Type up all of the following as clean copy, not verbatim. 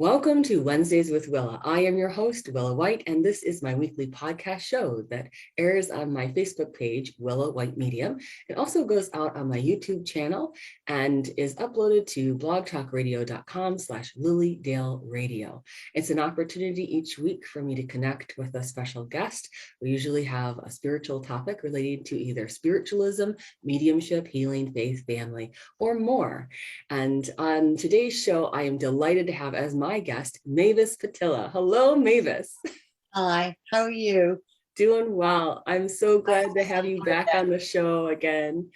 Welcome to Wednesdays with Willa. I am your host, Willa White, and this is my weekly podcast show that airs on my Facebook page, Willa White Medium. It also goes out on my YouTube channel and is uploaded to blogtalkradio.com/Lilydale Radio. It's an opportunity each week for me to connect with a special guest. We usually have a spiritual topic related to either spiritualism, mediumship, healing, faith, family, or more. And on today's show, I am delighted to have as my guest, Mavis Pittilla. Hello, Mavis. Hi, how are you? Doing well. I'm so glad to have you back on the show again.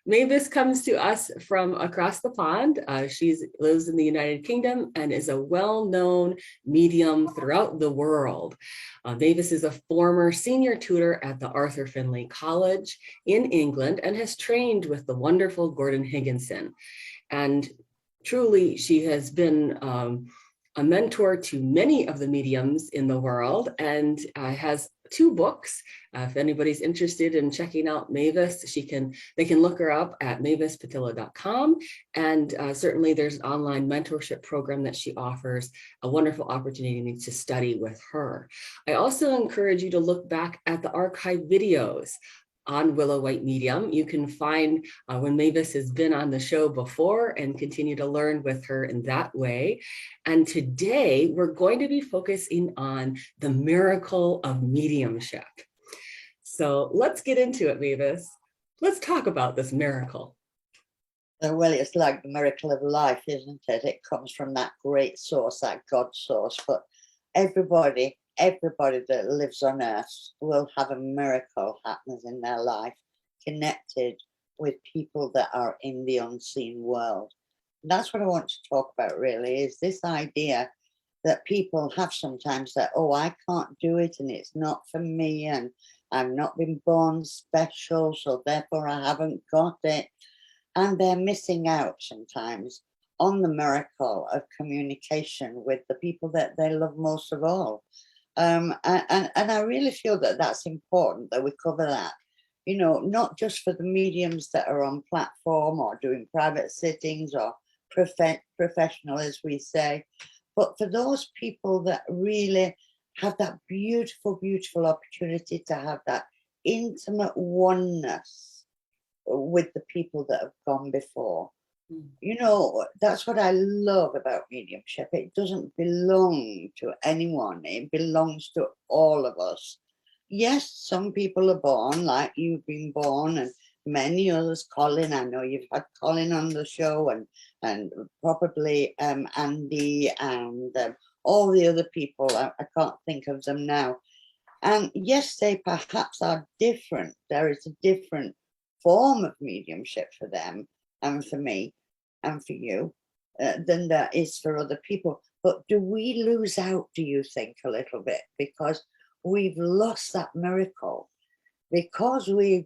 Mavis comes to us from across the pond. She lives in the United Kingdom and is a well-known medium throughout the world. Mavis is a former senior tutor at the Arthur Findlay College in England and has trained with the wonderful Gordon Higginson. And truly, she has been a mentor to many of the mediums in the world and has 2 books. If anybody's interested in checking out Mavis, they can look her up at mavispittilla.com. And certainly there's an online mentorship program that she offers, a wonderful opportunity to study with her. I also encourage you to look back at the archive videos on Willa White Medium. You can find when Mavis has been on the show before and continue to learn with her in that way. And today we're going to be focusing on the miracle of mediumship. So let's get into it, Mavis. Let's talk about this miracle. Well, it's like the miracle of life, isn't it? It comes from that great source, that God source. But everybody that lives on earth will have a miracle happens in their life, connected with people that are in the unseen world. And that's what I want to talk about, really, is this idea that people have sometimes that, oh, I can't do it and it's not for me and I've not been born special, so therefore I haven't got it. And they're missing out sometimes on the miracle of communication with the people that they love most of all. And I really feel that that's important that we cover that, you know, not just for the mediums that are on platform or doing private sittings or professional, as we say, but for those people that really have that beautiful, beautiful opportunity to have that intimate oneness with the people that have gone before. You know, that's what I love about mediumship. It doesn't belong to anyone. It belongs to all of us. Yes, some people are born, like you've been born, and many others. Colin, I know you've had Colin on the show, and probably Andy and all the other people. I can't think of them now. And yes, they perhaps are different. There is a different form of mediumship for them and for me and for you than there is for other people. But do we lose out, do you think, a little bit, because we've lost that miracle, because we're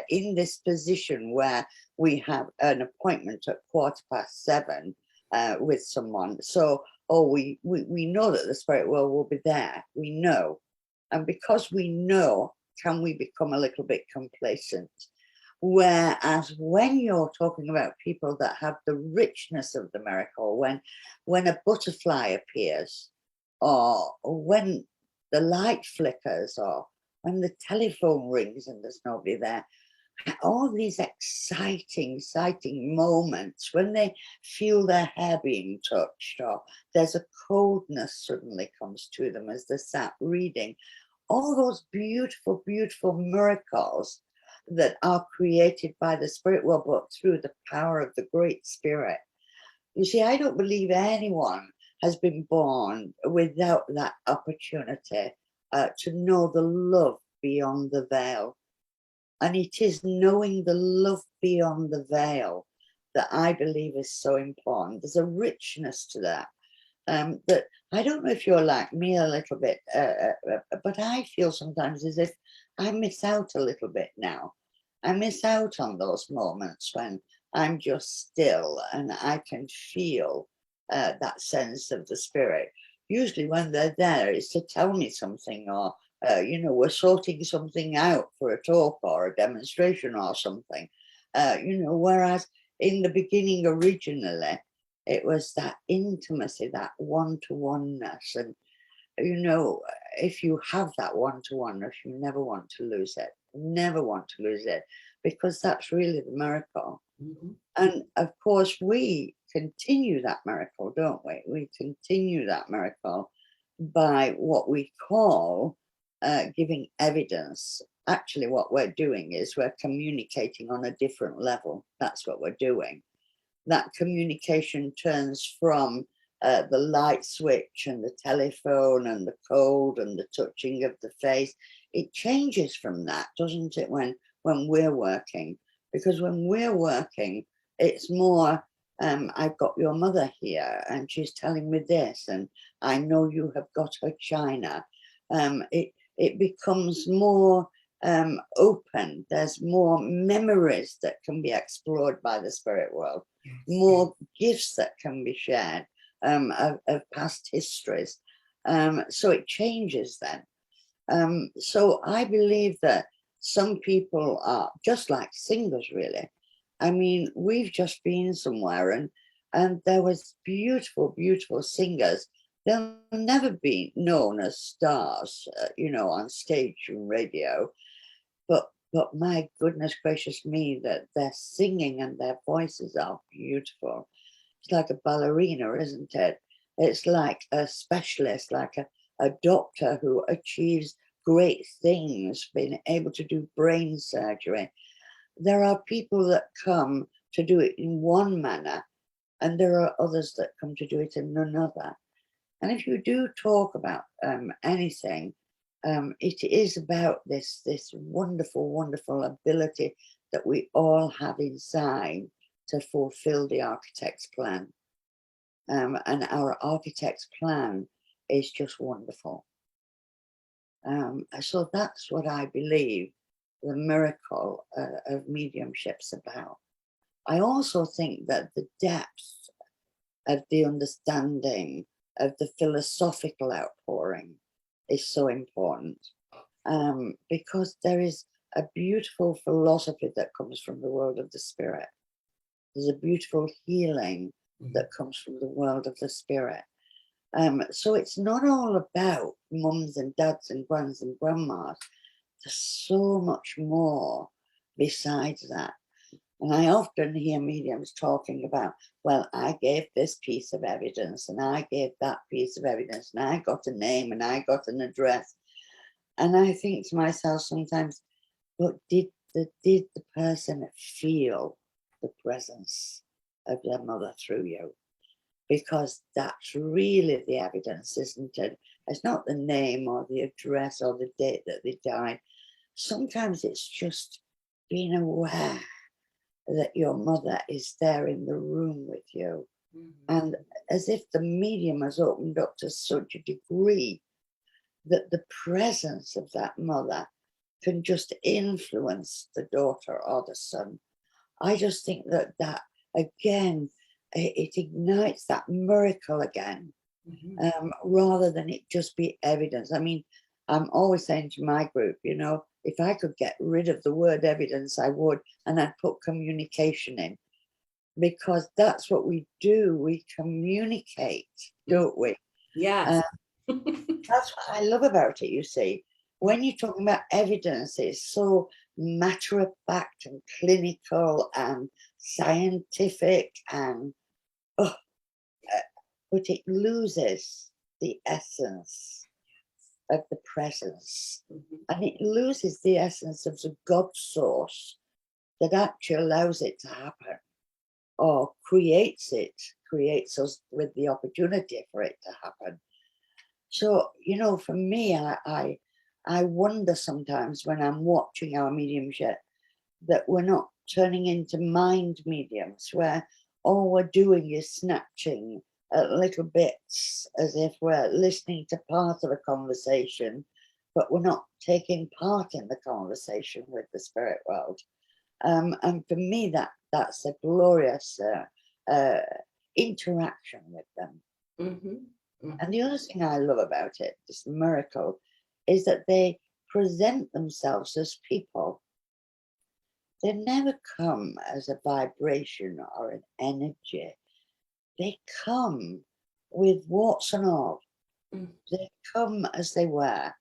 in this position where we have an appointment at 7:15 with someone, so we know that the spirit world will be there, we know, and because we know, can we become a little bit complacent? Whereas when you're talking about people that have the richness of the miracle, when a butterfly appears, or when the light flickers, or when the telephone rings and there's nobody there, all these exciting moments, when they feel their hair being touched, or there's a coldness suddenly comes to them as they're sat reading, all those beautiful, beautiful miracles that are created by the spirit world, but through the power of the great spirit. You see, I don't believe anyone has been born without that opportunity to know the love beyond the veil. And it is knowing the love beyond the veil that I believe is so important. There's a richness to that. That I don't know if you're like me a little bit, but I feel sometimes as if I miss out a little bit now. I miss out on those moments when I'm just still and I can feel that sense of the spirit. Usually when they're there, it's to tell me something, or you know, we're sorting something out for a talk or a demonstration or something. You know, whereas in the beginning originally, It was that intimacy, that one-to-oneness. And, you know, if you have that one-to-oneness, you never want to lose it. Never want to lose it, because that's really the miracle. Mhm. And of course, we continue that miracle, don't we? We continue that miracle by what we call giving evidence. Actually, what we're doing is we're communicating on a different level. That's what we're doing. That communication turns from the light switch and the telephone and the cold and the touching of the face. It changes from that, doesn't it, when we're working? Because when we're working, it's more, I've got your mother here and she's telling me this, and I know you have got her china. It becomes more open. There's more memories that can be explored by the spirit world, more gifts that can be shared of past histories. So it changes then. So I believe that some people are just like singers, really. I mean, we've just been somewhere and there was beautiful, beautiful singers. They'll never be known as stars, you know, on stage and radio. But my goodness gracious me, that their singing and their voices are beautiful. It's like a ballerina, isn't it? It's like a specialist, like a doctor who achieves great things, being able to do brain surgery. There are people that come to do it in one manner, and there are others that come to do it in another. And if you do talk about anything, it is about this wonderful, wonderful ability that we all have inside to fulfill the architect's plan. And our architect's plan is just wonderful. So that's what I believe the miracle of mediumship's about. I also think that the depth of the understanding of the philosophical outpouring is so important, because there is a beautiful philosophy that comes from the world of the spirit. There's a beautiful healing that comes from the world of the spirit. So it's not all about mums and dads and grands and grandmas. There's so much more besides that. And I often hear mediums talking about, well, I gave this piece of evidence and I gave that piece of evidence and I got a name and I got an address. And I think to myself sometimes, but did the person feel the presence of their mother through you? Because that's really the evidence, isn't it? It's not the name or the address or the date that they died. Sometimes it's just being aware that your mother is there in the room with you. And as if the medium has opened up to such a degree that the presence of that mother can just influence the daughter or the son. I just think that again, it ignites that miracle again, rather than it just be evidence. I mean, I'm always saying to my group, you know, if I could get rid of the word evidence, I would, and I'd put communication in, because that's what we do. We communicate, don't we? Yes. That's what I love about it, you see. When you're talking about evidence, it's so matter of fact and clinical and scientific and but it loses the essence of the presence, and it loses the essence of the God source that actually allows it to happen, or creates us with the opportunity for it to happen. So, you know, for me, I wonder sometimes when I'm watching our mediumship that we're not turning into mind mediums where all we're doing is snatching at little bits as if we're listening to part of a conversation, but we're not taking part in the conversation with the spirit world. And for me, that's a glorious interaction with them. And the other thing I love about it, this miracle, is that they present themselves as people. They never come as a vibration or an energy. they come with warts and all. Mm. They come as they were.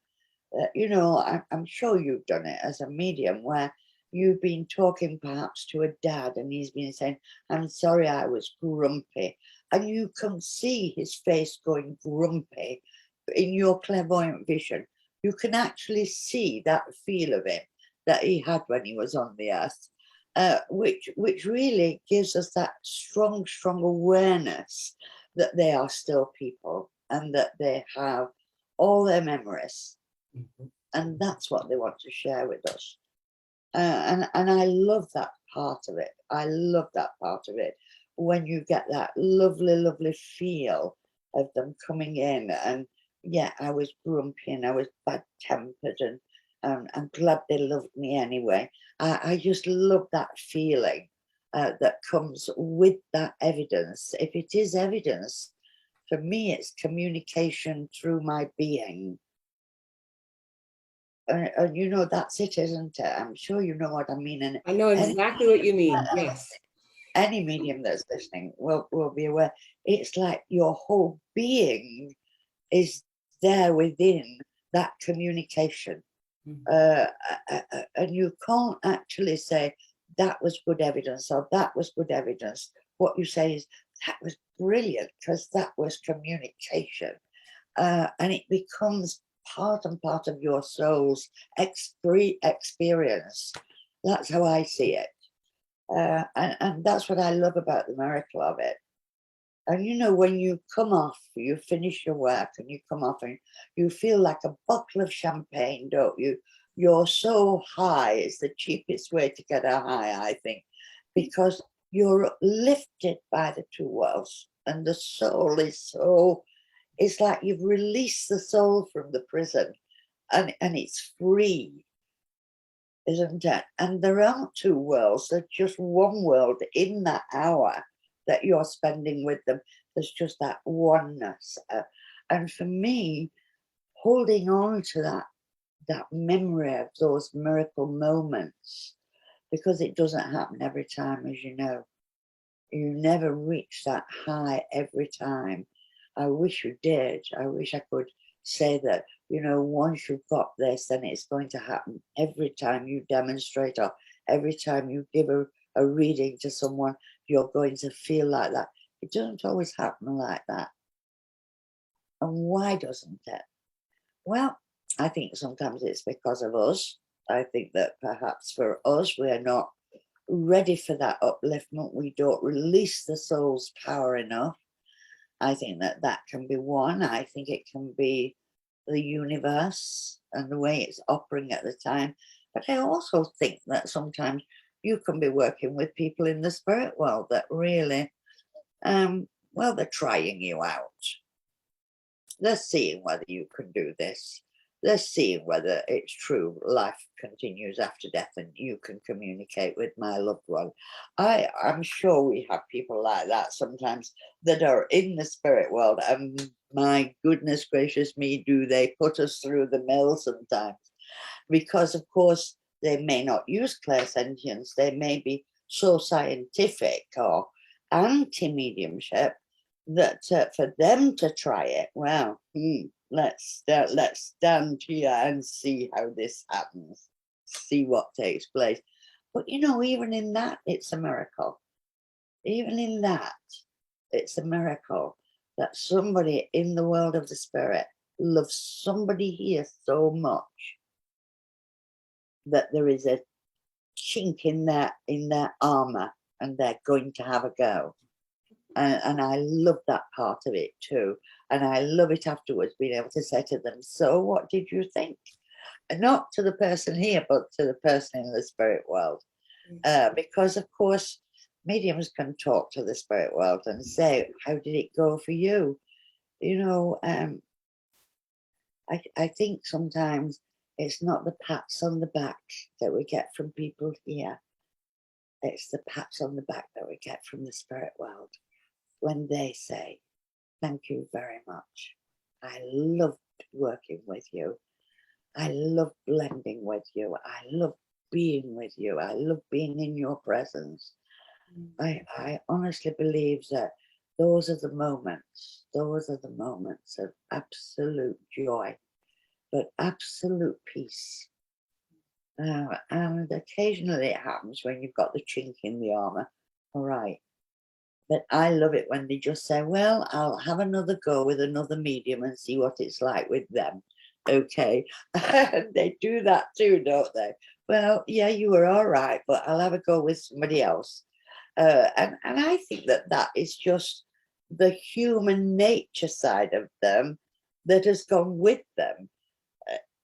You know, I'm sure you've done it as a medium, where you've been talking perhaps to a dad and he's been saying, I'm sorry I was grumpy. And you can see his face going grumpy in your clairvoyant vision. You can actually see that feel of it that he had when he was on the earth, which really gives us that strong awareness that they are still people and that they have all their memories. Mhm. And that's what they want to share with us. And I love that part of it. I love that part of it. When you get that lovely feel of them coming in, and yeah, I was grumpy and I was bad tempered, and I'm glad they loved me anyway. I just love that feeling that comes with that evidence. If it is evidence, for me, it's communication through my being. And you know, that's it, isn't it? I'm sure you know what I mean. And I know any, exactly what you mean. Yes. any medium that's listening will be aware. It's like your whole being is there within that communication. Mhm. And you can't actually say that was good evidence or that was good evidence. What you say is that was brilliant because that was communication. And it becomes part and part of your soul's experience. That's how I see it. And that's what I love about the miracle of it. And you know, when you come off, you finish your work and you come off and you feel like a bottle of champagne, don't you? You're so high. It's the cheapest way to get a high, I think, because you're lifted by the two worlds and the soul is so, it's like you've released the soul from the prison and it's free, isn't it? And there aren't two worlds, there's just one world in that hour that you're spending with them. There's just that oneness. And for me, holding on to that memory of those miracle moments, because it doesn't happen every time, as you know. You never reach that high every time. I wish you did. I wish I could say that, you know, once you've got this, then it's going to happen every time you demonstrate or every time you give a reading to someone, you're going to feel like that. It doesn't always happen like that. And why doesn't it? Well, I think sometimes it's because of us. I think that perhaps for us, we're not ready for that upliftment. We don't release the soul's power enough. I think that that can be one. I think it can be the universe and the way it's operating at the time. But I also think that sometimes you can be working with people in the spirit world that really, well, they're trying you out. They're seeing whether you can do this. They're seeing whether it's true life continues after death and you can communicate with my loved one. I'm sure we have people like that sometimes that are in the spirit world, and my goodness gracious me, do they put us through the mill sometimes? Because of course they may not use clairsentience, they may be so scientific or anti-mediumship that for them to try it, well, let's stand here and see how this happens, see what takes place. But you know, even in that, it's a miracle. Even in that, it's a miracle that somebody in the world of the spirit loves somebody here so much that there is a chink in their armor and they're going to have a go. And I love that part of it too. And I love it afterwards, being able to say to them, so what did you think? And not to the person here, but to the person in the spirit world. Because of course, mediums can talk to the spirit world and say, how did it go for you? You know, I think sometimes it's not the pats on the back that we get from people here. It's the pats on the back that we get from the spirit world when they say, thank you very much. I loved working with you. I love blending with you. I love being with you. I love being in your presence. I honestly believe that those are the moments. Those are the moments of absolute joy, but absolute peace. And occasionally it happens when you've got the chink in the armor. All right. But I love it when they just say, well, I'll have another go with another medium and see what it's like with them. Okay. They do that too, don't they? Well, yeah, you were all right, but I'll have a go with somebody else. And I think that that is just the human nature side of them that has gone with them.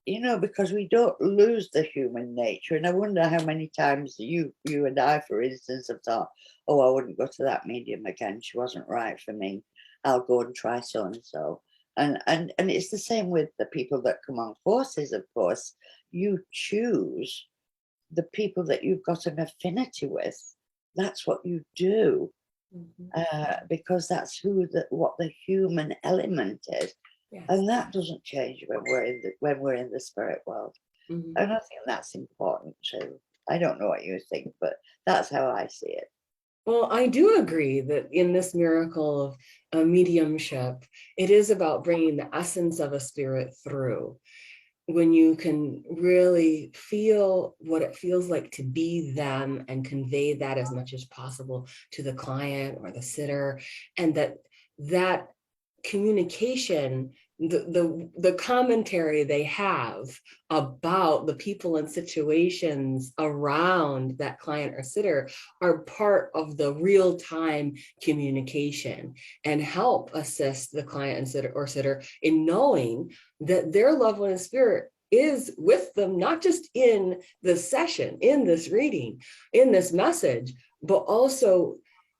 You know, because we don't lose the human nature. And I wonder how many times you and I, for instance, have thought, oh, I wouldn't go to that medium again. She wasn't right for me. I'll go and try so and so. And it's the same with the people that come on courses, of course. You choose the people that you've got an affinity with. That's what you do. Because that's what the human element is. Yes. And that doesn't change when we're in the spirit world. And I think that's important too. I don't know what you think, but that's how I see it. Well, I do agree that in this miracle of mediumship, it is about bringing the essence of a spirit through. When you can really feel what it feels like to be them and convey that as much as possible to the client or the sitter, and that communication, the commentary they have about the people and situations around that client or sitter are part of the real-time communication and help assist the client and sitter in knowing that their loved one in spirit is with them, not just in the session, in this reading, in this message, but also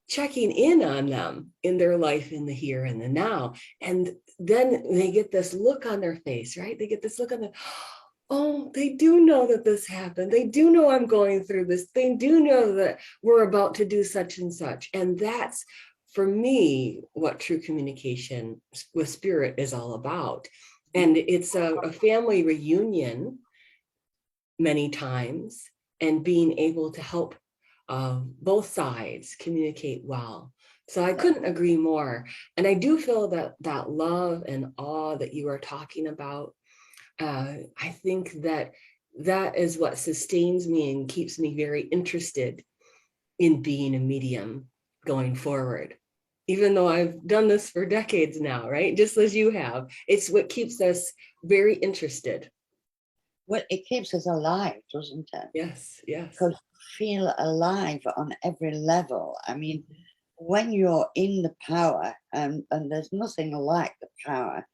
checking in on them in their life in the here and the now. And then they get this look on their face, right? They get this look on the, oh, they do know that this happened. They do know I'm going through this. They do know that we're about to do such and such. And that's, for me, what true communication with spirit is all about. And it's a family reunion many times, and being able to help both sides communicate well. So I couldn't agree more. And I do feel that love and awe that you are talking about, I think that is what sustains me and keeps me very interested in being a medium going forward. Even though I've done this for decades now, right? Just as you have, it's what keeps us very interested. Well, it keeps us alive, doesn't it? Yes, yes. Because feel alive on every level. I mean, when you're in the power, and there's nothing like the power,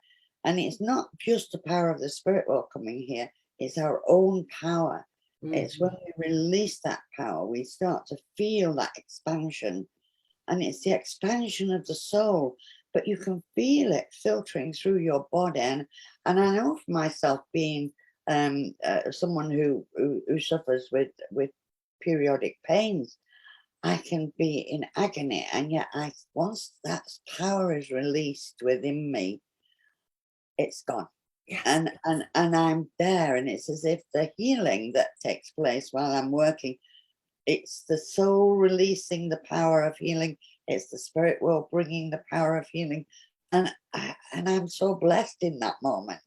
and it's not just the power of the spirit world coming here, it's our own power. It's when we release that power, we start to feel that expansion. And it's the expansion of the soul, but you can feel it filtering through your body. And I know for myself, being someone who suffers with periodic pains, I can be in agony, and yet once that power is released within me, it's gone. Yes. And I'm there, and it's as if the healing that takes place while I'm working, it's the soul releasing the power of healing. It's the spirit world bringing the power of healing. And I'm so blessed in that moment.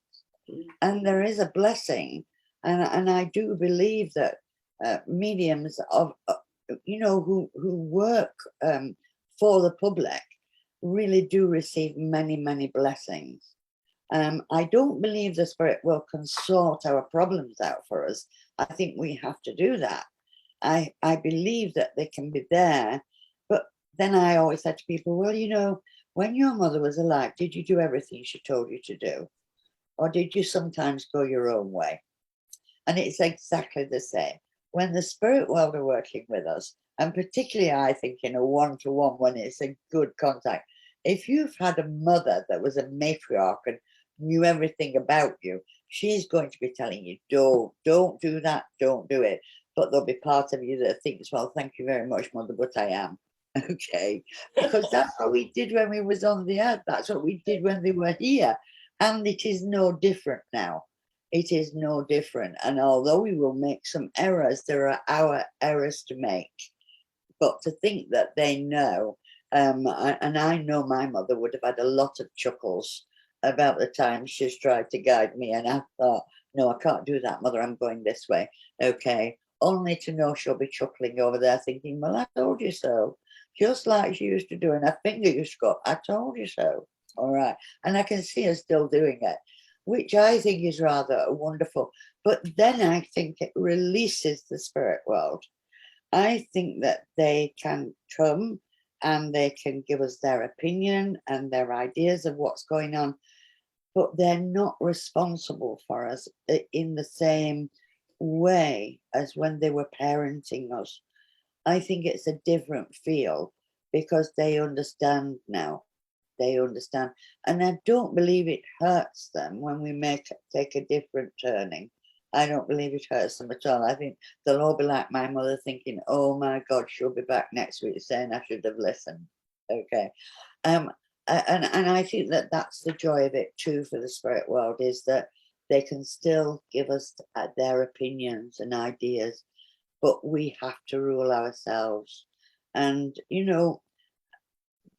And there is a blessing. And I do believe that mediums of, who work for the public really do receive many, many blessings. I don't believe the spirit world can sort our problems out for us. I think we have to do that. I believe that they can be there, but then I always said to people, well, when your mother was alive, did you do everything she told you to do? Or did you sometimes go your own way? And it's exactly the same. When the spirit world are working with us, and particularly I think in a one-to-one, when it's a good contact, if you've had a mother that was a matriarch and knew everything about you, she's going to be telling you, don't do that, don't do it. But there'll be part of you that thinks, well, thank you very much, mother, but I am. Okay. Because that's what we did when we was on the earth. That's what we did when they were here. And it is no different now. It is no different. And although we will make some errors, there are our errors to make. But to think that they know And I know my mother would have had a lot of chuckles about the time she's tried to guide me. And I thought, no, I can't do that, Mother. I'm going this way. Okay. Only to know she'll be chuckling over there thinking, well, I told you so. Just like she used to do, and her finger used to go, I told you so. All right. And I can see her still doing it, which I think is rather wonderful. But then I think it releases the spirit world. I think that they can come and they can give us their opinion and their ideas of what's going on, but they're not responsible for us in the same way as when they were parenting us. I think it's a different feel because they understand now. They understand. And I don't believe it hurts them when we take a different turning. I don't believe it hurts them at all. I think they'll all be like my mother thinking, oh my God, she'll be back next week saying I should have listened. Okay. And I think that that's the joy of it too for the spirit world, is that they can still give us their opinions and ideas, but we have to rule ourselves. And, you know,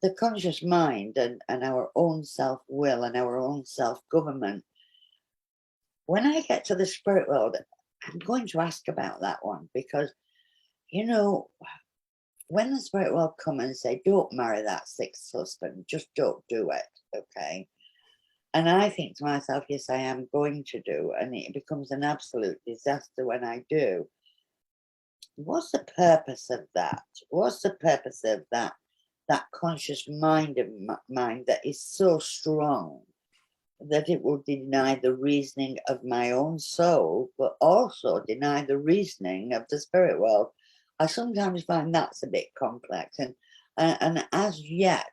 the conscious mind and our own self-will and our own self-government, when I get to the spirit world, I'm going to ask about that one because, you know, when the spirit world come and say, don't marry that sixth husband, just don't do it, okay? And I think to myself, yes, I am going to do, and it becomes an absolute disaster when I do. What's the purpose of that? What's the purpose of that conscious mind of mine that is so strong that it will deny the reasoning of my own soul, but also deny the reasoning of the spirit world? I sometimes find that's a bit complex, and as yet,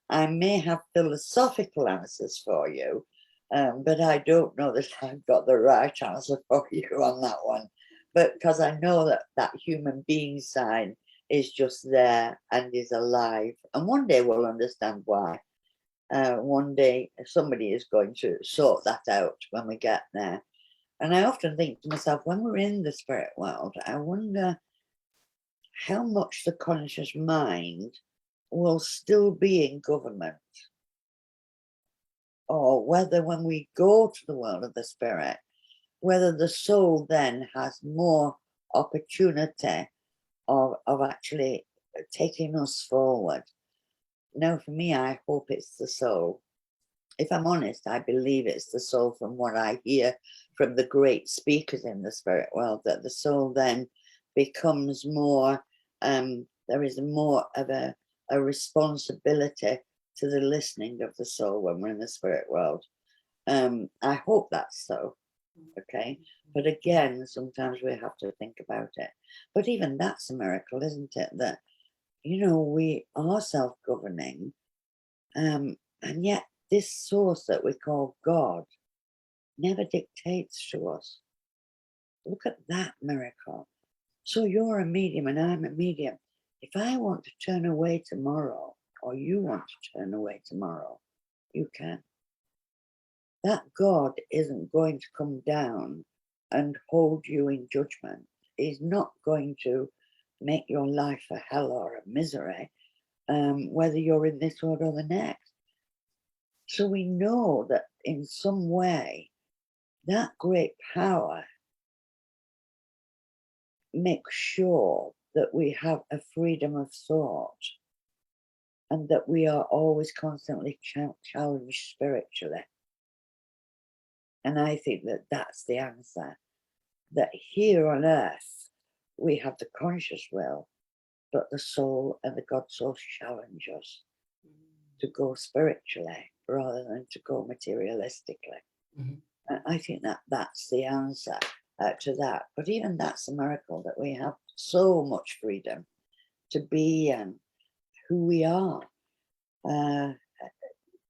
I may have philosophical answers for you, but I don't know that I've got the right answer for you on that one. But because I know that that human being side is just there and is alive, and one day we'll understand why. One day somebody is going to sort that out when we get there. And I often think to myself, when we're in the spirit world, I wonder how much the conscious mind will still be in government, or whether when we go to the world of the spirit, whether the soul then has more opportunity of actually taking us forward. Now, for me, I hope it's the soul. If I'm honest, I believe it's the soul from what I hear from the great speakers in the spirit world, that the soul then becomes more, there is more of a responsibility to the listening of the soul when we're in the spirit world. I hope that's so, okay? But again, sometimes we have to think about it. But even that's a miracle, isn't it? That, you know, we are self-governing, and yet this source that we call God never dictates to us. Look at that miracle. So you're a medium and I'm a medium. If I want to turn away tomorrow, or you want to turn away tomorrow, you can. That God isn't going to come down and hold you in judgment. He's not going to make your life a hell or a misery, whether you're in this world or the next. So we know that in some way, that great power makes sure that we have a freedom of thought and that we are always constantly challenged spiritually. And I think that that's the answer, that here on earth, we have the conscious will, but the soul and the God source challenge us to go spiritually rather than to go materialistically. Mm-hmm. I think that that's the answer to that. But even that's a miracle, that we have so much freedom to be who we are,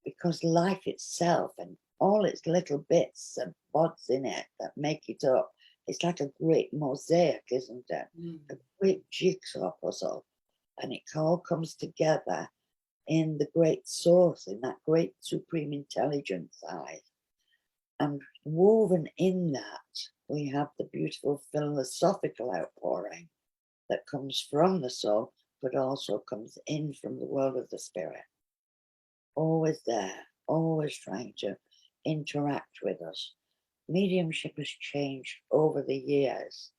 because life itself and all its little bits and bods in it that make it up, it's like a great mosaic, isn't it? A great jigsaw puzzle, and it all comes together in the great source, in that great supreme intelligence side. And woven in that, we have the beautiful philosophical outpouring that comes from the soul, but also comes in from the world of the spirit. Always there, always trying to interact with us. Mediumship has changed over the years,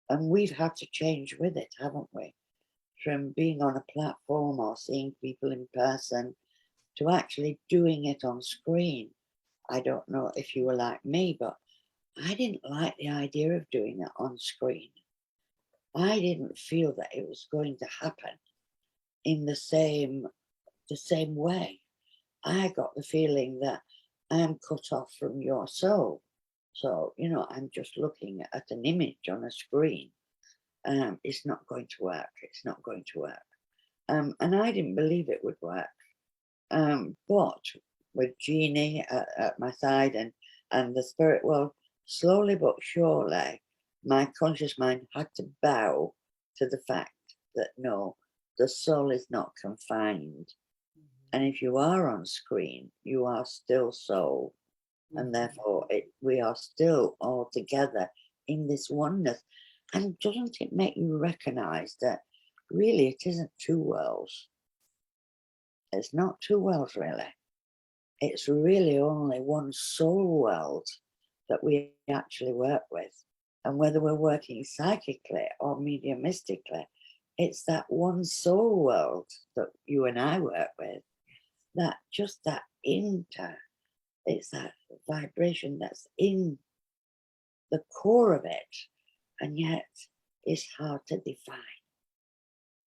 and we've had to change with it, haven't we? From being on a platform or seeing people in person to actually doing it on screen. I don't know if you were like me, but I didn't like the idea of doing it on screen. I didn't feel that it was going to happen in the same way. I got the feeling that I'm cut off from your soul. So, I'm just looking at an image on a screen. It's not going to work. It's not going to work. And I didn't believe it would work. But with Jeannie at my side and the spirit world, slowly but surely, my conscious mind had to bow to the fact that no, the soul is not confined. And if you are on screen, you are still soul. And therefore, we are still all together in this oneness. And doesn't it make you recognize that really it isn't two worlds? It's not two worlds, really. It's really only one soul world that we actually work with. And whether we're working psychically or mediumistically, it's that one soul world that you and I work with, that just that it's that vibration that's in the core of it, and yet it's hard to define.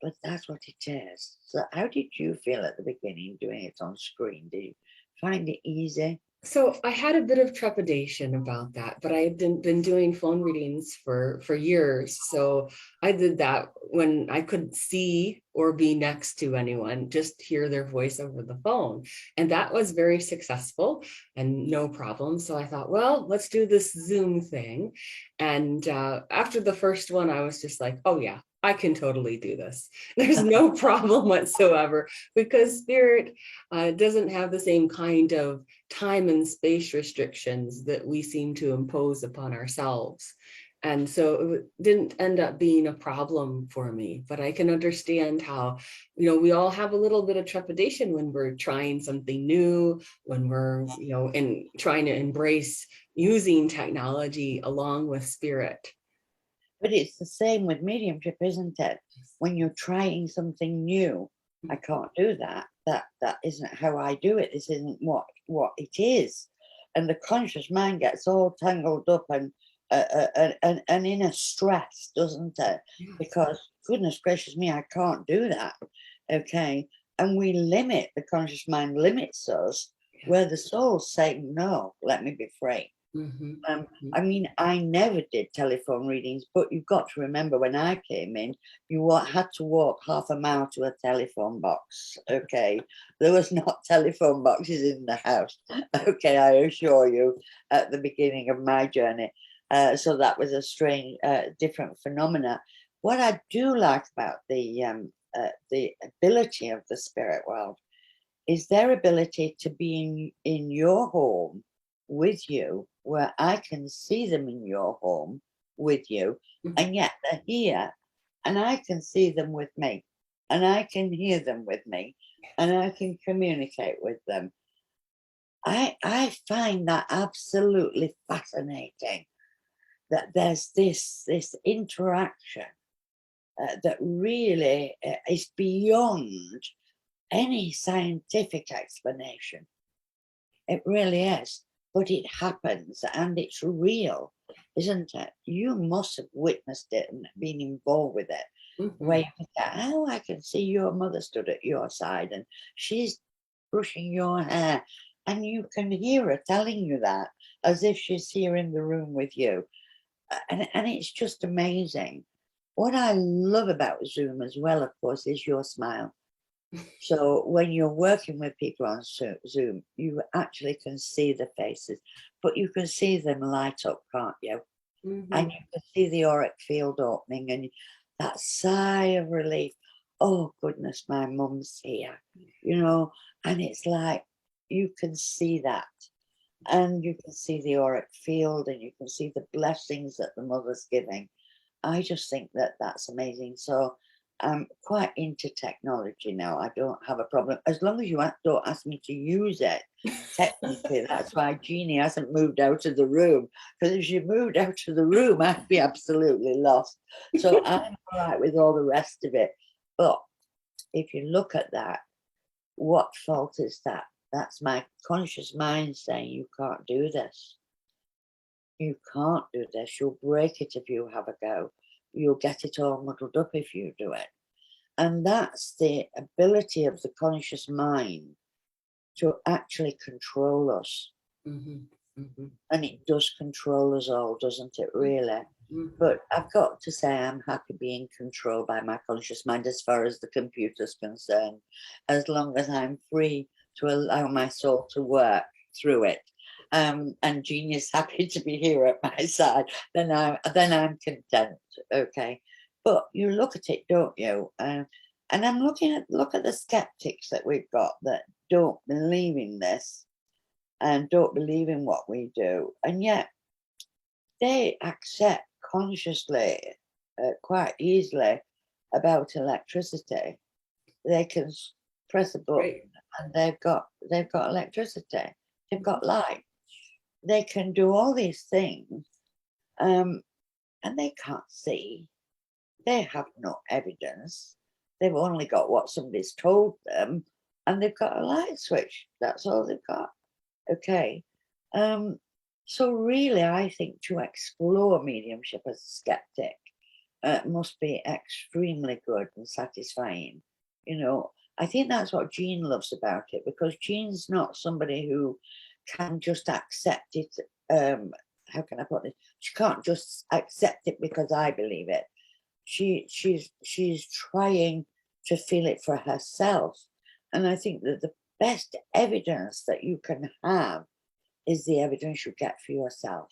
But that's what it is. So how did you feel at the beginning doing it on screen? Did you find it easy? So I had a bit of trepidation about that, but I had been doing phone readings for years. So I did that when I couldn't see or be next to anyone, just hear their voice over the phone. And that was very successful and no problem. So I thought, well, let's do this Zoom thing. And after the first one, I was just like, oh yeah, I can totally do this. There's no problem whatsoever, because spirit doesn't have the same kind of time and space restrictions that we seem to impose upon ourselves. And so it didn't end up being a problem for me, but I can understand how, we all have a little bit of trepidation when we're trying something new, when we're, trying to embrace using technology along with spirit. But it's the same with mediumship, isn't it? When you're trying something new, I can't do that. That isn't how I do it. This isn't what it is. And the conscious mind gets all tangled up and in a stress, doesn't it? Because goodness gracious me, I can't do that. Okay. And we limit, the conscious mind limits us, where the soul's saying, no, let me be free. I mean, I never did telephone readings, but you've got to remember when I came in, you had to walk half a mile to a telephone box. Okay, there was not telephone boxes in the house. Okay, I assure you, at the beginning of my journey. So that was a strange, different phenomena. What I do like about the ability of the spirit world is their ability to be in your home with you, where I can see them in your home with you, and yet they're here, and I can see them with me, and I can hear them with me, and I can communicate with them. I find that absolutely fascinating, that there's this interaction that really is beyond any scientific explanation. It really is. But it happens and it's real, isn't it? You must have witnessed it and been involved with it. Where you think, oh, I can see your mother stood at your side and she's brushing your hair. And you can hear her telling you that as if she's here in the room with you. And it's just amazing. What I love about Zoom as well, of course, is your smile. So when you're working with people on Zoom, you actually can see the faces, but you can see them light up, can't you? And you can see the auric field opening and that sigh of relief. Oh, goodness, my mum's here, and it's like you can see that. And you can see the auric field and you can see the blessings that the mother's giving. I just think that that's amazing. So I'm quite into technology now. I don't have a problem as long as you don't ask me to use it. Technically, that's why Jeannie hasn't moved out of the room. Because if she moved out of the room, I'd be absolutely lost. So I'm all right with all the rest of it. But if you look at that, what fault is that? That's my conscious mind saying you can't do this. You can't do this. You'll break it if you have a go. You'll get it all muddled up if you do it. And that's the ability of the conscious mind to actually control us. And it does control us all, doesn't it, really? But I've got to say I'm happy being controlled by my conscious mind as far as the computer's concerned, as long as I'm free to allow my soul to work through it. And Jeannie's happy to be here at my side, then I'm content, okay? But you look at it, don't you? And I'm look at the skeptics that we've got that don't believe in this and don't believe in what we do, and yet they accept consciously, quite easily, about electricity. They can press a button and they've got electricity. They've got light. They can do all these things, and they can't see. They have no evidence. They've only got what somebody's told them, and they've got a light switch. That's all they've got. Okay. So really, I think to explore mediumship as a skeptic must be extremely good and satisfying. You know, I think that's what Jean loves about it, because Jean's not somebody who can just accept it. How can I put this? She can't just accept it because I believe it. She's trying to feel it for herself. And I think that the best evidence that you can have is the evidence you get for yourself.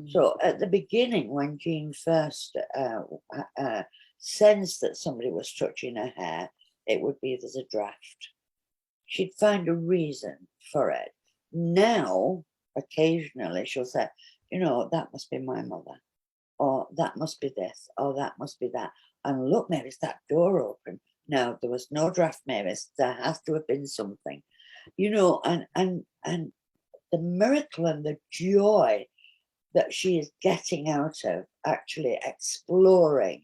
So at the beginning, when Jean first sensed that somebody was touching her hair, it would be there's a draft. She'd find a reason for it. Now, occasionally, she'll say, you know, that must be my mother, or that must be this, or that must be that. And look, Mavis, that door open. No, there was no draft, Mavis. There has to have been something, you know, and the miracle and the joy that she is getting out of actually exploring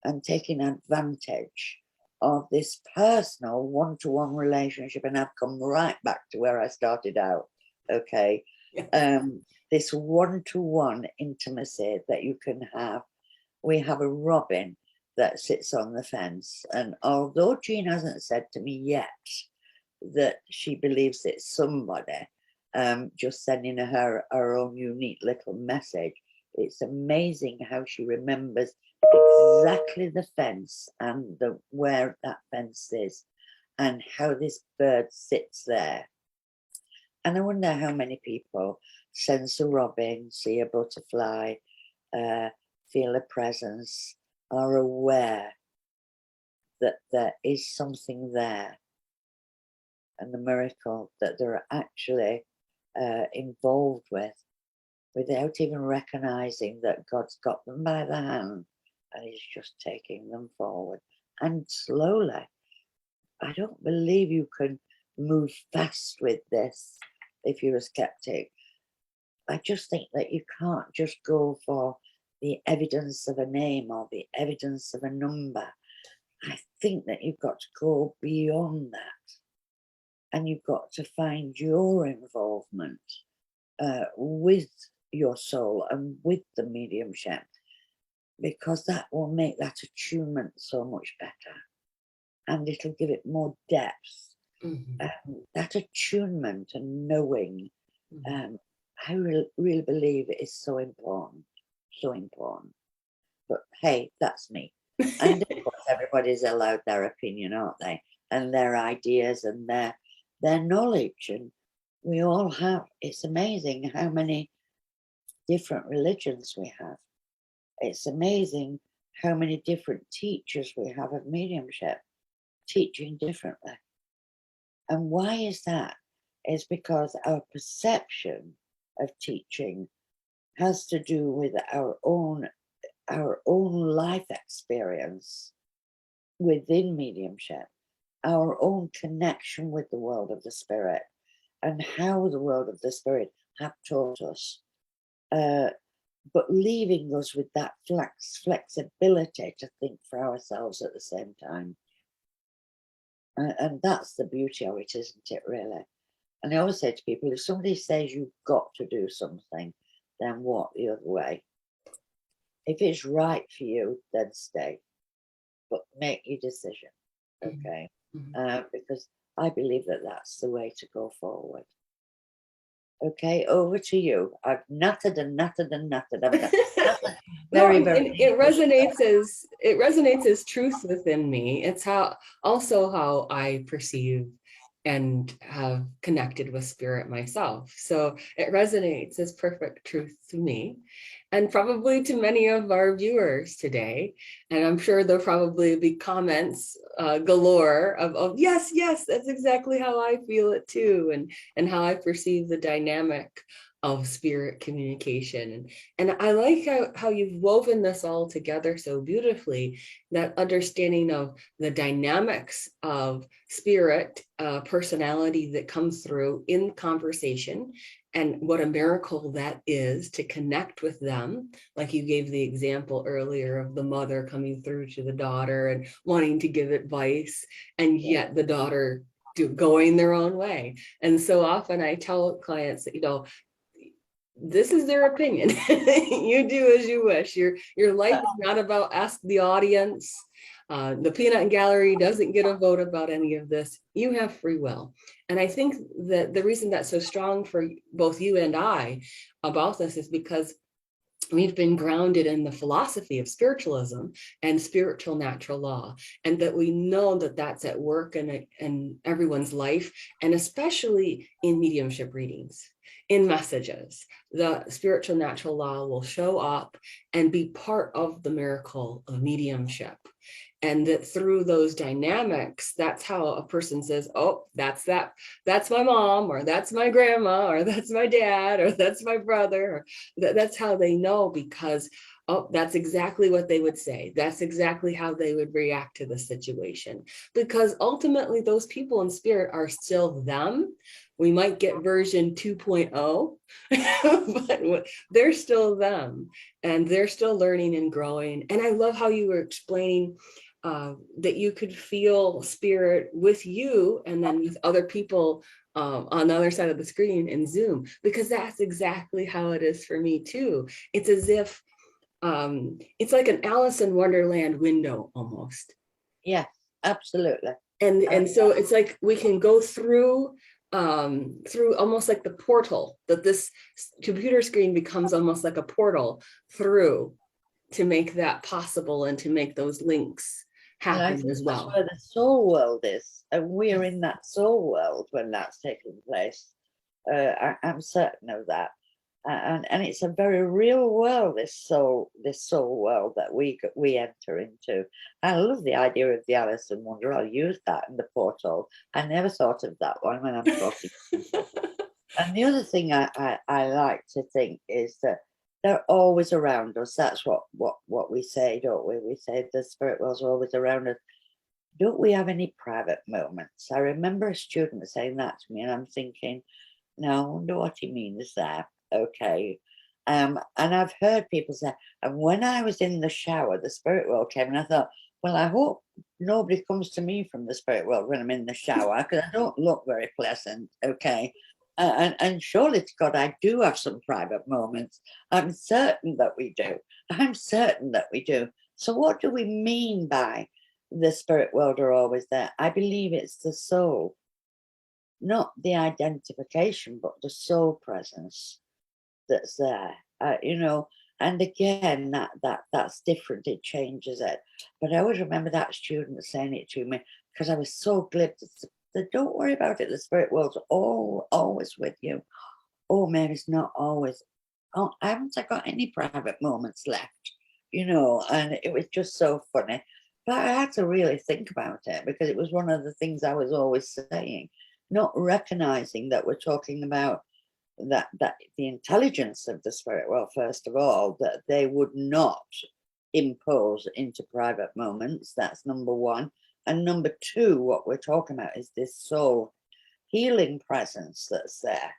and taking advantage of this personal one-to-one relationship. And I've come right back to where I started out, okay? This one-to-one intimacy that you can have. We have a robin that sits on the fence, and although Jean hasn't said to me yet that she believes it's somebody, just sending her own unique little message, it's amazing how she remembers exactly the fence and where that fence is and how this bird sits there. And I wonder how many people sense a robin, see a butterfly, feel a presence, are aware that there is something there, and the miracle that they're actually involved with, without even recognizing that God's got them by the hand and he's just taking them forward. And slowly, I don't believe you can move fast with this if you're a skeptic. I just think that you can't just go for the evidence of a name or the evidence of a number. I think that you've got to go beyond that, and you've got to find your involvement with your soul and with the mediumship, because that will make that attunement so much better, and it'll give it more depth. That attunement and knowing, I really believe it is so important, so important. But hey, that's me. And of course, everybody's allowed their opinion, aren't they? And their ideas and their knowledge. And we all have. It's amazing how many different religions we have. It's amazing how many different teachers we have of mediumship, teaching differently. And why is that? It's because our perception of teaching has to do with our own our own life experience within mediumship, our own connection with the world of the spirit, and how the world of the spirit have taught us, but leaving us with that flexibility to think for ourselves at the same time. And that's the beauty of it, isn't it, really? And I always say to people, if somebody says you've got to do something, then walk the other way. If it's right for you, then stay. But make your decision, okay? Because I believe that that's the way to go forward. Okay, over to you. I've nutted and nutted and nutted. Very, very. It resonates as truth within me. It's how I perceive and have connected with spirit myself. So it resonates as perfect truth to me, and probably to many of our viewers today. And I'm sure there'll probably be comments galore of yes, that's exactly how I feel it too, and how I perceive the dynamic of spirit communication. And I like how you've woven this all together so beautifully, that understanding of the dynamics of spirit personality that comes through in conversation, and what a miracle that is to connect with them. Like you gave the example earlier of the mother coming through to the daughter and wanting to give advice, and yet the daughter going their own way. And so often I tell clients that, this is their opinion. You do as you wish. Your life is not about ask the audience. The peanut gallery doesn't get a vote about any of this. You have free will. And I think that the reason that's so strong for both you and I about this is because we've been grounded in the philosophy of spiritualism and spiritual natural law, and that we know that that's at work in everyone's life, and especially in mediumship readings, in messages. The spiritual natural law will show up and be part of the miracle of mediumship. And that through those dynamics, that's how a person says, oh, that's my mom, or that's my grandma, or that's my dad, or that's my brother. That's how they know, because, oh, that's exactly what they would say. That's exactly how they would react to the situation. Because ultimately, those people in spirit are still them. We might get version 2.0, but they're still them, and they're still learning and growing. And I love how you were explaining that you could feel spirit with you and then with other people on the other side of the screen in Zoom, because that's exactly how it is for me too. It's as if it's like an Alice in Wonderland window almost. Yeah, absolutely. And so it's like we can go through almost like the portal, that this computer screen becomes almost like a portal through to make that possible and to make those links happen as well. That's where the soul world is, and we're in that soul world when that's taking place. I'm certain of that, and it's a very real world. This soul world that we enter into. I love the idea of the Alice in Wonder. I'll use that in the portal. I never thought of that one when I'm talking. And the other thing I like to think is that they're always around us. That's what we say, don't we? We say the spirit world's always around us. Don't we have any private moments? I remember a student saying that to me, and I'm thinking, no, I wonder what he means there. Okay. And I've heard people say, and when I was in the shower, the spirit world came, and I thought, well, I hope nobody comes to me from the spirit world when I'm in the shower, because I don't look very pleasant. Okay. And surely to God, I do have some private moments. I'm certain that we do. So what do we mean by the spirit world are always there? I believe it's the soul, not the identification, but the soul presence that's there. And again, that's different. It changes it. But I always remember that student saying it to me, because I was so glib. Don't worry about it. The spirit world's always with you. Oh, Mary's not always. Oh, I haven't got any private moments left, and it was just so funny. But I had to really think about it, because it was one of the things I was always saying, not recognizing that we're talking about that the intelligence of the spirit world, first of all, that they would not impose into private moments. That's number one. And number two, what we're talking about is this soul healing presence that's there,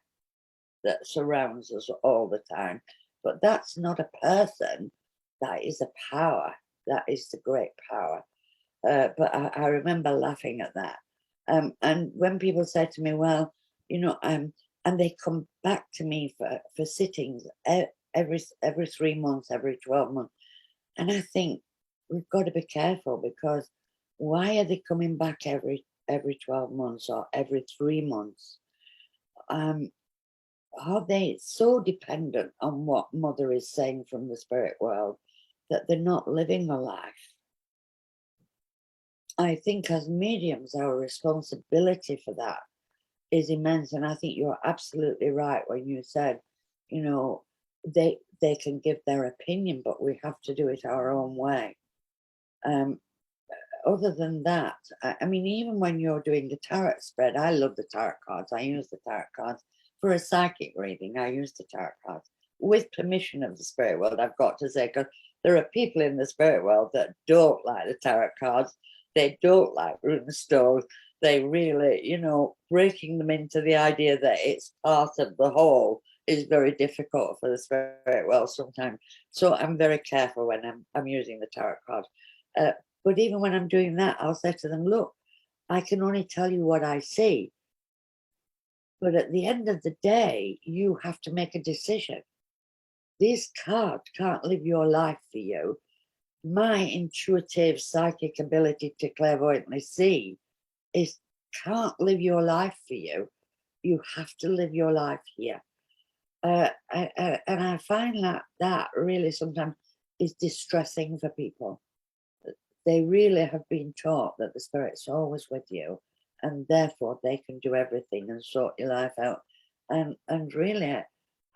that surrounds us all the time. But that's not a person, that is a power. That is the great power. But I remember laughing at that. And when people say to me, well, and they come back to me for sittings every 3 months, every 12 months. And I think we've got to be careful, because why are they coming back every 12 months or every 3 months? Are they so dependent on what Mother is saying from the spirit world that they're not living a life? I think as mediums, our responsibility for that is immense. And I think you're absolutely right when you said, they can give their opinion, but we have to do it our own way. Other than that, I mean, even when you're doing the tarot spread, I love the tarot cards. I use the tarot cards. For a psychic reading, I use the tarot cards with permission of the spirit world, I've got to say, because there are people in the spirit world that don't like the tarot cards. They don't like rune stones. They really, breaking them into the idea that it's part of the whole is very difficult for the spirit world sometimes. So I'm very careful when I'm using the tarot cards. But even when I'm doing that, I'll say to them, look, I can only tell you what I see. But at the end of the day, you have to make a decision. These cards can't live your life for you. My intuitive psychic ability to clairvoyantly see can't live your life for you. You have to live your life here. And I find that really sometimes is distressing for people. They really have been taught that the spirit's always with you, and therefore they can do everything and sort your life out. And really,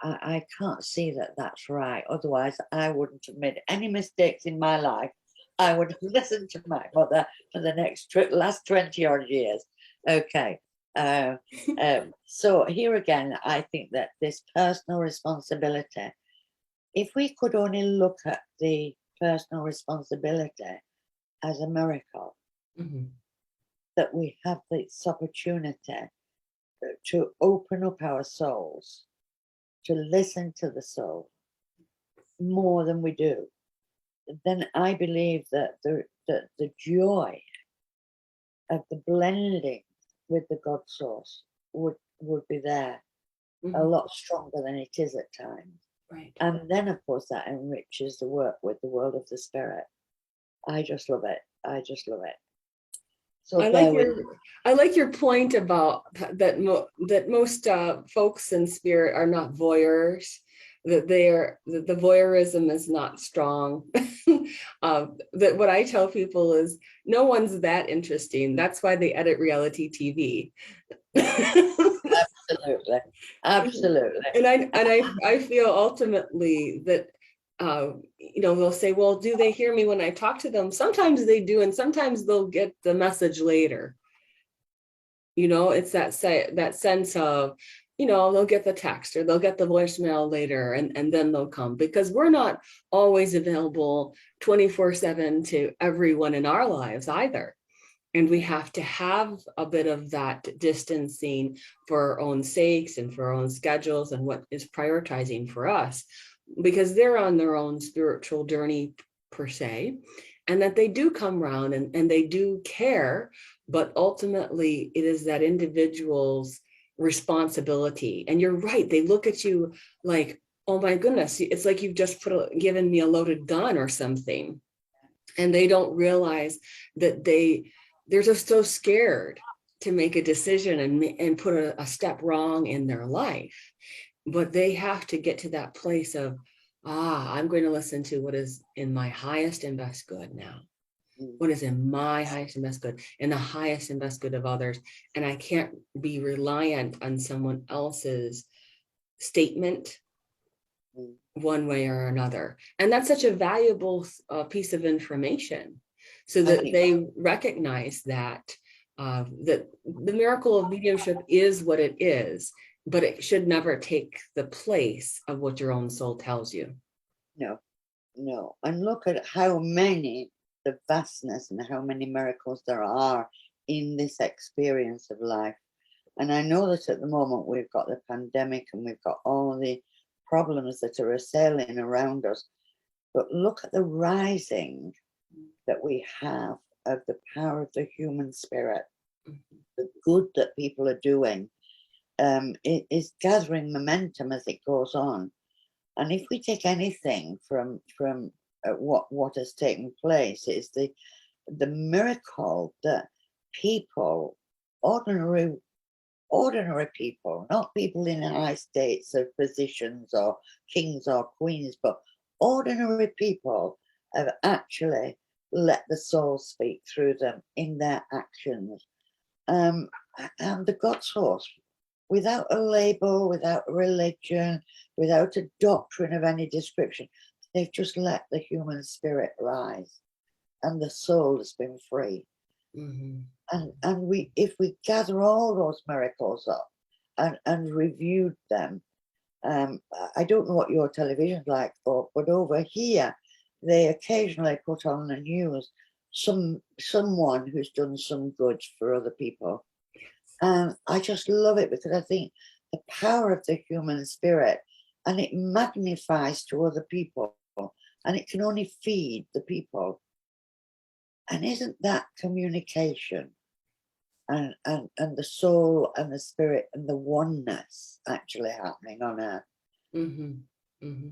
I can't see that that's right. Otherwise, I wouldn't have made any mistakes in my life. I would have listened to my mother for the last 20 odd years. Okay. So here again, I think that this personal responsibility, if we could only look at the personal responsibility as a miracle, that we have this opportunity to open up our souls, to listen to the soul more than we do, then I believe that the joy of the blending with the God source would be there a lot stronger than it is at times. Right. And then, of course, that enriches the work with the world of the spirit. I just love it. I just love it. So I like your point about that most folks in spirit are not voyeurs, that the voyeurism is not strong. That what I tell people is no one's that interesting. That's why they edit reality TV. Absolutely. And I feel ultimately that they'll say, well, do they hear me when I talk to them? Sometimes they do, and sometimes they'll get the message later. It's that sense of, they'll get the text or they'll get the voicemail later, and then they'll come, because we're not always available 24/7 to everyone in our lives either. And we have to have a bit of that distancing for our own sakes and for our own schedules and what is prioritizing for us, because they're on their own spiritual journey per se, and that they do come around and they do care, but ultimately it is that individual's responsibility. And you're right, they look at you like, oh my goodness, it's like you've just given me a loaded gun or something. And they don't realize that they're just so scared to make a decision and put a step wrong in their life. But they have to get to that place of, I'm going to listen to what is in my highest and best good now. What is in my highest and best good, and the highest and best good of others. And I can't be reliant on someone else's statement one way or another. And that's such a valuable piece of information, so that they recognize that that the miracle of mediumship is what it is, but it should never take the place of what your own soul tells you. No, no. And look at how many, the vastness and how many miracles there are in this experience of life. And I know that at the moment we've got the pandemic and we've got all the problems that are assailing around us. But look at the rising that we have of the power of the human spirit, the good that people are doing. It is gathering momentum as it goes on. And if we take anything from what has taken place, is the miracle that people, ordinary people, not people in high states of positions or kings or queens, but ordinary people have actually let the soul speak through them in their actions. And the God source, without a label, without a religion, without a doctrine of any description, they've just let the human spirit rise and the soul has been free. Mm-hmm. And if we gather all those miracles up and reviewed them, I don't know what your television's like, but over here, they occasionally put on the news someone who's done some good for other people. And I just love it because I think the power of the human spirit, and it magnifies to other people, and it can only feed the people. And isn't that communication and the soul and the spirit and the oneness actually happening on earth? Mm-hmm. Mm-hmm.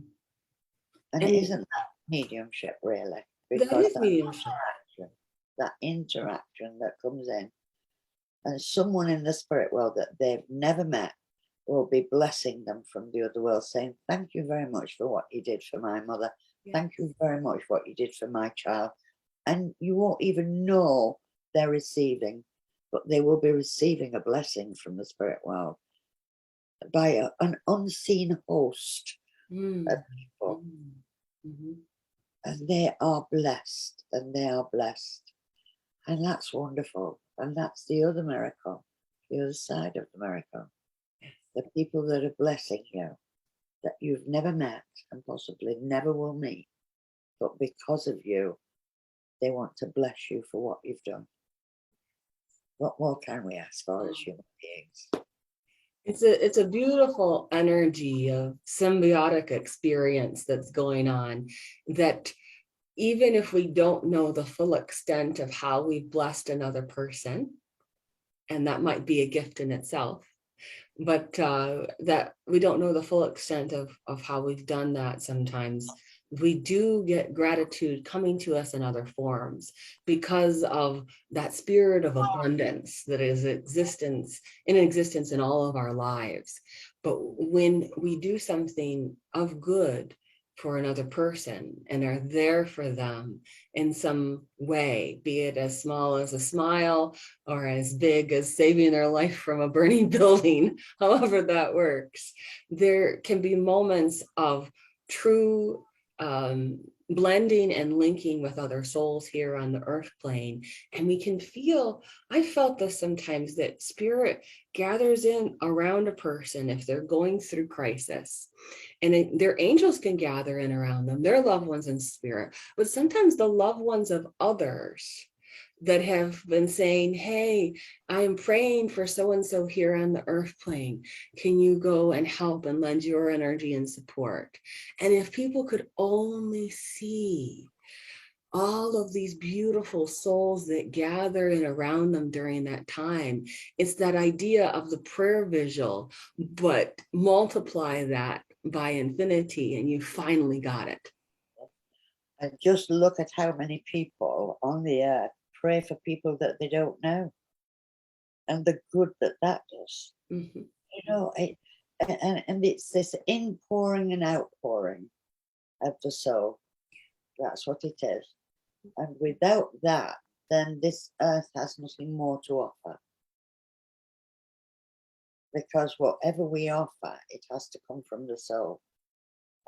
And And isn't that mediumship really? that Because is mediumship. that interaction that comes in, and someone in the spirit world that they've never met will be blessing them from the other world, saying, thank you very much for what you did for my mother. Yeah. Thank you very much for what you did for my child. And you won't even know they're receiving, but they will be receiving a blessing from the spirit world by an unseen host of people. Mm-hmm. And they are blessed, and they are blessed. And that's wonderful. And that's the other miracle, the other side of the miracle. The people that are blessing you, that you've never met and possibly never will meet, but because of you, they want to bless you for what you've done. What more can we ask for as human beings? It's a beautiful energy of symbiotic experience that's going on, that even if we don't know the full extent of how we've blessed another person, and that might be a gift in itself, but that we don't know the full extent of how we've done that, sometimes we do get gratitude coming to us in other forms because of that spirit of abundance that is existence in all of our lives. But when we do something of good for another person and are there for them in some way, be it as small as a smile or as big as saving their life from a burning building, however that works, there can be moments of true blending and linking with other souls here on the earth plane. And we can feel, I felt this sometimes, that spirit gathers in around a person if they're going through crisis. And their angels can gather in around them, their loved ones in spirit, but sometimes the loved ones of others that have been saying, hey, I am praying for so-and-so here on the earth plane. Can you go and help and lend your energy and support? And if people could only see all of these beautiful souls that gather in around them during that time, it's that idea of the prayer visual, but multiply that by infinity and you finally got it. And just look at how many people on the earth pray for people that they don't know, and the good that does. Mm-hmm. You know, and it's this inpouring and outpouring of the soul. That's what it is. And without that, then this earth has nothing more to offer. Because whatever we offer, it has to come from the soul.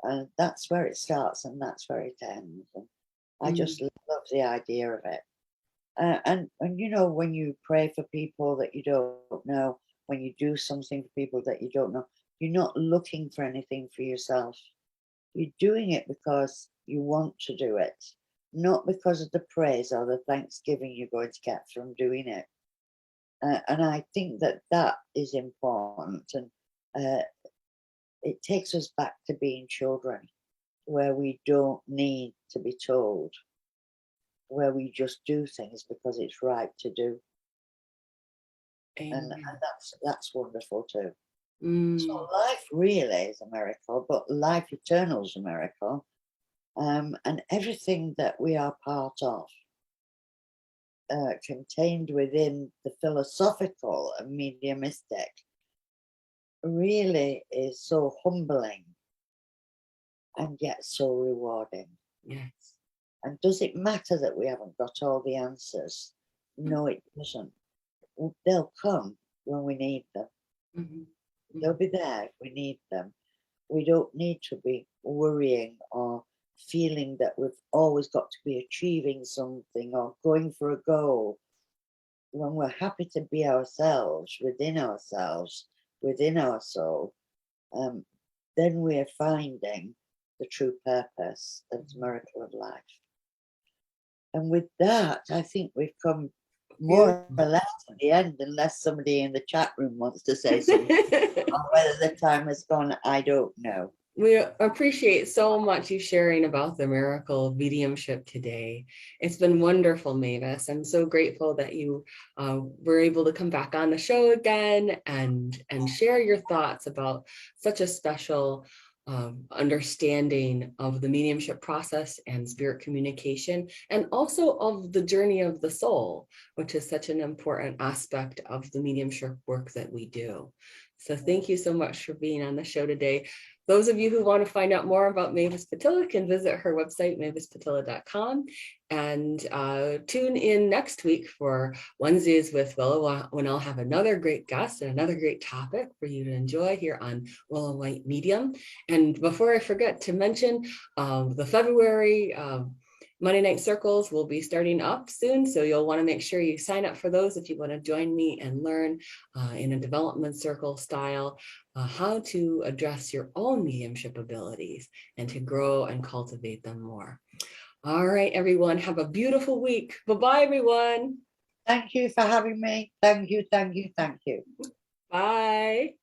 And that's where it starts and that's where it ends. And I just love the idea of it. And you know, when you pray for people that you don't know, when you do something for people that you don't know, you're not looking for anything for yourself. You're doing it because You want to do it, not because of the praise or the thanksgiving you're going to get from doing it. And I think that that is important. And it takes us back to being children, where we don't need to be told, where we just do things because it's right to do. And that's wonderful too. So life really is a miracle, but life eternal is a miracle. And everything that we are part of, contained within the philosophical and mediumistic, really is so humbling and yet so rewarding. Yes. And does it matter that we haven't got all the answers? No, it doesn't. They'll come when we need them. They'll be there if we need them. We don't need to be worrying or feeling that we've always got to be achieving something or going for a goal. When we're happy to be ourselves, within our soul, then we're finding the true purpose of the miracle of life. And with that, I think we've come more or less at the end, unless somebody in the chat room wants to say something. Or whether the time has gone, I don't know. We appreciate so much you sharing about the miracle of mediumship today. It's been wonderful, Mavis. I'm so grateful that you were able to come back on the show again and share your thoughts about such a special understanding of the mediumship process and spirit communication, and also of the journey of the soul, which is such an important aspect of the mediumship work that we do. So thank you so much for being on the show today. Those of you who want to find out more about Mavis Pittilla can visit her website, mavispittilla.com, and tune in next week for Wednesdays with Willa, when I'll have another great guest and another great topic for you to enjoy here on Willa White Medium. And before I forget to mention, the February Monday Night Circles will be starting up soon, so you'll want to make sure you sign up for those if you want to join me and learn in a development circle style how to address your own mediumship abilities and to grow and cultivate them more. All right, everyone, have a beautiful week. Bye-bye, everyone. Thank you for having me. Thank you, thank you, thank you. Bye.